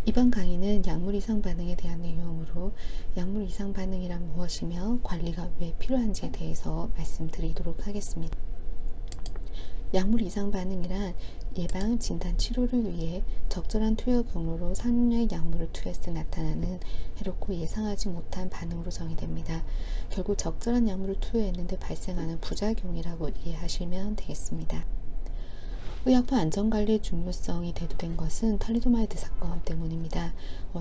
이번 강의는 약물 이상 반응에 대한 내용으로 약물 이상 반응이란 무엇이며 관리가 왜 필요한지에 대해서 말씀드리도록 하겠습니다. 약물 이상 반응이란 예방, 진단, 치료를 위해 적절한 투여 경로로 상용량의 약물을 투여했을 때 나타나는 해롭고 예상하지 못한 반응으로 정의됩니다. 결국 적절한 약물을 투여했는데 발생하는 부작용이라고 이해하시면 되겠습니다. 의약품 안전관리의 중요성이 대두된 것은 탈리도마이드 사건 때문입니다.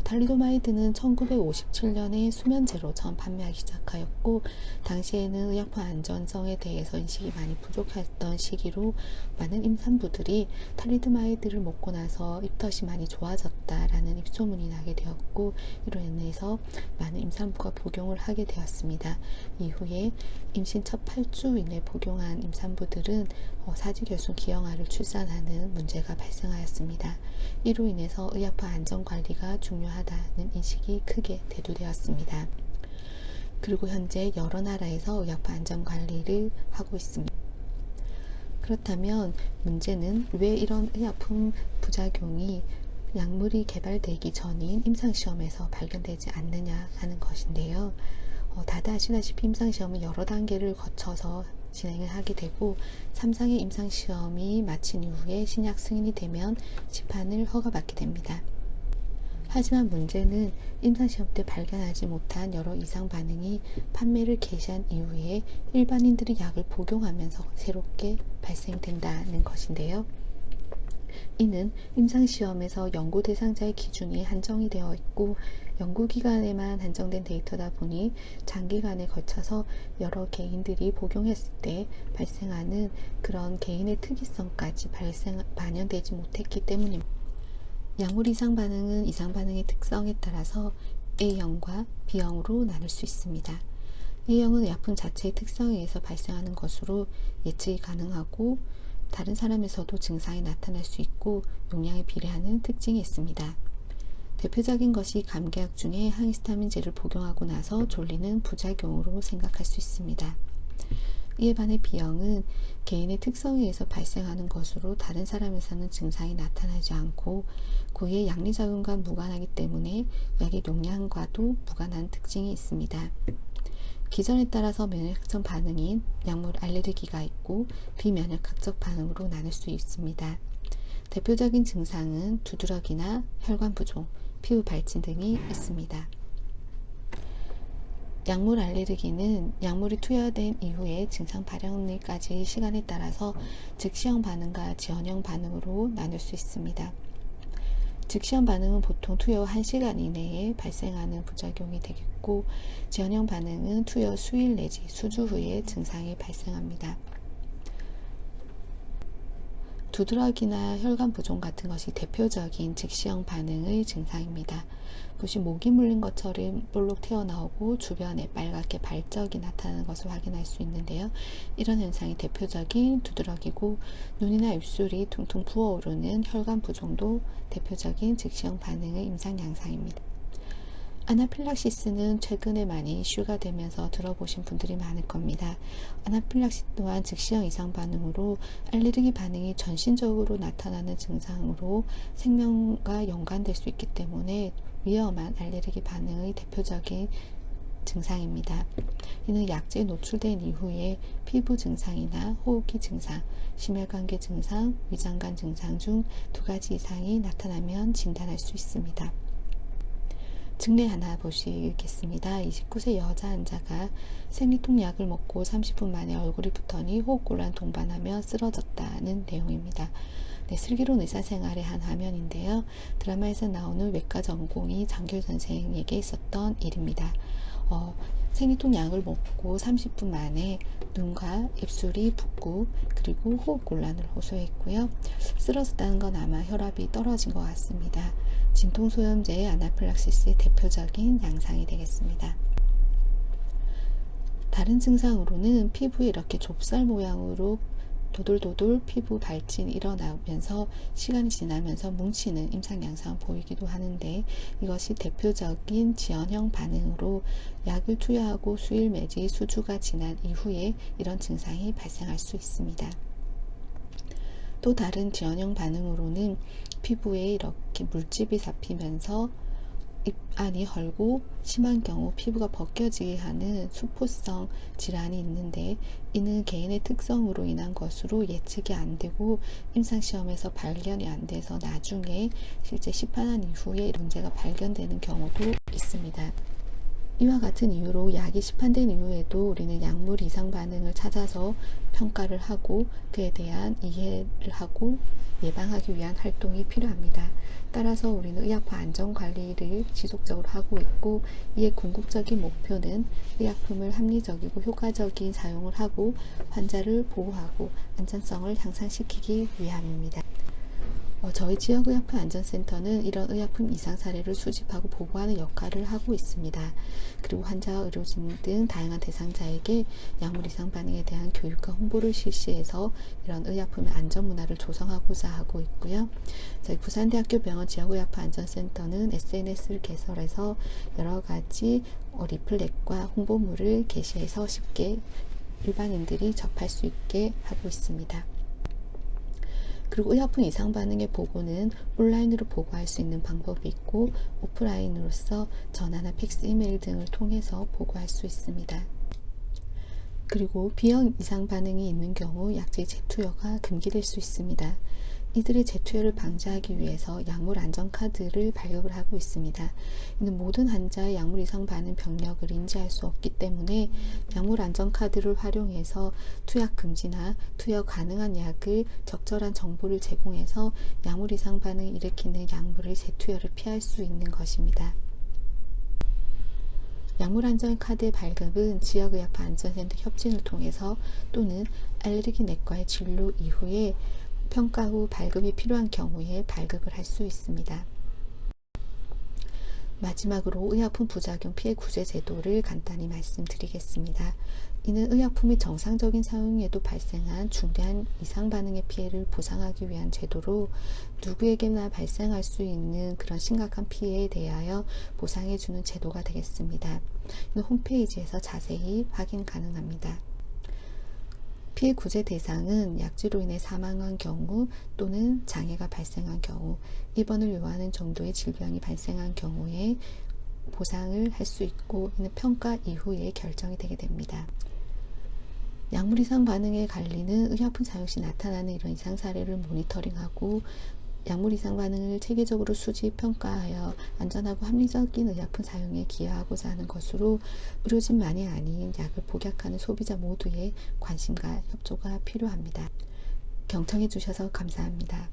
탈리도마이드는 1957년에 수면제로 처음 판매하기 시작하였고, 당시에는 의약품 안전성에 대해서 인식이 많이 부족했던 시기로 많은 임산부들이 탈리도마이드를 먹고 나서 입덧이 많이 좋아졌다라는 입소문이 나게 되었고, 이로 인해서 많은 임산부가 복용을 하게 되었습니다. 이후에 임신 첫 8주 이내 복용한 임산부들은 사지결손 기형아를 출산하는 문제가 발생하였습니다. 이로 인해서 의약품 안전관리가 중요하다는 인식이 크게 대두되었습니다. 그리고 현재 여러 나라에서 의약품 안전관리를 하고 있습니다. 그렇다면 문제는 왜 이런 의약품 부작용이 약물이 개발되기 전인 임상시험에서 발견되지 않느냐 하는 것인데요. 다들 아시다시피 임상시험은 여러 단계를 거쳐서 진행을 하게 되고 3상의 임상시험이 마친 이후에 신약 승인이 되면 시판을 허가받게 됩니다. 하지만 문제는 임상시험 때 발견하지 못한 여러 이상 반응이 판매를 개시한 이후에 일반인들이 약을 복용하면서 새롭게 발생된다는 것인데요. 이는 임상시험에서 연구 대상자의 기준이 한정이 되어 있고 연구기간에만 한정된 데이터다 보니 장기간에 걸쳐서 여러 개인들이 복용했을 때 발생하는 그런 개인의 특이성까지 반영되지 못했기 때문입니다. 약물 이상 반응은 이상 반응의 특성에 따라서 A형과 B형으로 나눌 수 있습니다. A형은 약품 자체의 특성에 의해서 발생하는 것으로 예측이 가능하고 다른 사람에서도 증상이 나타날 수 있고 용량에 비례하는 특징이 있습니다. 대표적인 것이 감기약 중에 항히스타민제를 복용하고 나서 졸리는 부작용으로 생각할 수 있습니다. 이에 반해 B형은 개인의 특성에 의해서 발생하는 것으로 다른 사람에서는 증상이 나타나지 않고 고의의 약리작용과 무관하기 때문에 약의 용량과도 무관한 특징이 있습니다. 기전에 따라서 면역학적 반응인 약물 알레르기가 있고 비면역학적 반응으로 나눌 수 있습니다. 대표적인 증상은 두드러기나 혈관 부종, 피부 발진 등이 있습니다. 약물 알레르기는 약물이 투여된 이후에 증상 발현일까지 시간에 따라서 즉시형 반응과 지연형 반응으로 나눌 수 있습니다. 즉시형 반응은 보통 투여 1시간 이내에 발생하는 부작용이 되겠고 지연형 반응은 투여 수일 내지 수주 후에 증상이 발생합니다. 두드러기나 혈관 부종 같은 것이 대표적인 즉시형 반응의 증상입니다. 보시 목이 물린 것처럼 볼록 튀어나오고 주변에 빨갛게 발적이 나타나는 것을 확인할 수 있는데요. 이런 현상이 대표적인 두드러기고 눈이나 입술이 퉁퉁 부어오르는 혈관 부종도 대표적인 즉시형 반응의 임상 양상입니다. 아나필락시스는 최근에 많이 이슈가 되면서 들어보신 분들이 많을 겁니다. 아나필락시스 또한 즉시형 이상 반응으로 알레르기 반응이 전신적으로 나타나는 증상으로 생명과 연관될 수 있기 때문에 위험한 알레르기 반응의 대표적인 증상입니다. 이는 약제에 노출된 이후에 피부 증상이나 호흡기 증상, 심혈관계 증상, 위장관 증상 중 2가지 이상이 나타나면 진단할 수 있습니다. 증례 하나 보시겠습니다. 29세 여자 환자가 생리통 약을 먹고 30분 만에 얼굴이 붓더니 호흡곤란 동반하며 쓰러졌다는 내용입니다. 네, 슬기로운 의사생활의 한 화면인데요. 드라마에서 나오는 외과 전공의 장길 선생에게 있었던 일입니다. 생리통 약을 먹고 30분 만에 눈과 입술이 붓고 그리고 호흡곤란을 호소했고요. 쓰러졌다는 건 아마 혈압이 떨어진 것 같습니다. 진통소염제의 아나필락시스의 대표적인 양상이 되겠습니다. 다른 증상으로는 피부에 이렇게 좁쌀 모양으로 도돌도돌 피부 발진이 일어나면서 시간이 지나면서 뭉치는 임상 양상을 보이기도 하는데 이것이 대표적인 지연형 반응으로 약을 투여하고 수일 내지 수주가 지난 이후에 이런 증상이 발생할 수 있습니다. 또 다른 지연형 반응으로는 피부에 이렇게 물집이 잡히면서 입 안이 헐고 심한 경우 피부가 벗겨지게 하는 수포성 질환이 있는데, 이는 개인의 특성으로 인한 것으로 예측이 안 되고 임상시험에서 발견이 안 돼서 나중에 실제 시판한 이후에 문제가 발견되는 경우도 있습니다. 이와 같은 이유로 약이 시판된 이후에도 우리는 약물 이상 반응을 찾아서 평가를 하고 그에 대한 이해를 하고 예방하기 위한 활동이 필요합니다. 따라서 우리는 의약품 안전관리를 지속적으로 하고 있고, 이의 궁극적인 목표는 의약품을 합리적이고 효과적인 사용을 하고 환자를 보호하고 안전성을 향상시키기 위함입니다. 저희 지역의약품 안전센터는 이런 의약품 이상 사례를 수집하고 보고하는 역할을 하고 있습니다. 그리고 환자와 의료진 등 다양한 대상자에게 약물 이상 반응에 대한 교육과 홍보를 실시해서 이런 의약품의 안전 문화를 조성하고자 하고 있고요. 저희 부산대학교 병원 지역의약품 안전센터는 SNS를 개설해서 여러 가지 리플렛과 홍보물을 게시해서 쉽게 일반인들이 접할 수 있게 하고 있습니다. 그리고 의약품 이상 반응의 보고는 온라인으로 보고할 수 있는 방법이 있고, 오프라인으로서 전화나 팩스, 이메일 등을 통해서 보고할 수 있습니다. 그리고 B형 이상 반응이 있는 경우 약제의 재투여가 금기될 수 있습니다. 이들의 재투여를 방지하기 위해서 약물 안전카드를 발급을 하고 있습니다. 이는 모든 환자의 약물 이상 반응 병력을 인지할 수 없기 때문에 약물 안전카드를 활용해서 투약 금지나 투여 가능한 약을 적절한 정보를 제공해서 약물 이상 반응을 일으키는 약물의 재투여를 피할 수 있는 것입니다. 약물 안전카드의 발급은 지역의약품 안전센터 협진을 통해서 또는 알레르기 내과의 진료 이후에 평가 후 발급이 필요한 경우에 발급을 할 수 있습니다. 마지막으로 의약품 부작용 피해 구제 제도를 간단히 말씀드리겠습니다. 이는 의약품의 정상적인 사용에도 발생한 중대한 이상 반응의 피해를 보상하기 위한 제도로, 누구에게나 발생할 수 있는 그런 심각한 피해에 대하여 보상해주는 제도가 되겠습니다. 이는 홈페이지에서 자세히 확인 가능합니다. 피해 구제 대상은 약질로 인해 사망한 경우 또는 장애가 발생한 경우, 입원을 요하는 정도의 질병이 발생한 경우에 보상을 할 수 있고, 이는 평가 이후에 결정이 되게 됩니다. 약물 이상 반응의 관리는 의약품 사용 시 나타나는 이런 이상 사례를 모니터링하고 약물 이상 반응을 체계적으로 수집, 평가하여 안전하고 합리적인 의약품 사용에 기여하고자 하는 것으로, 의료진만이 아닌 약을 복약하는 소비자 모두의 관심과 협조가 필요합니다. 경청해 주셔서 감사합니다.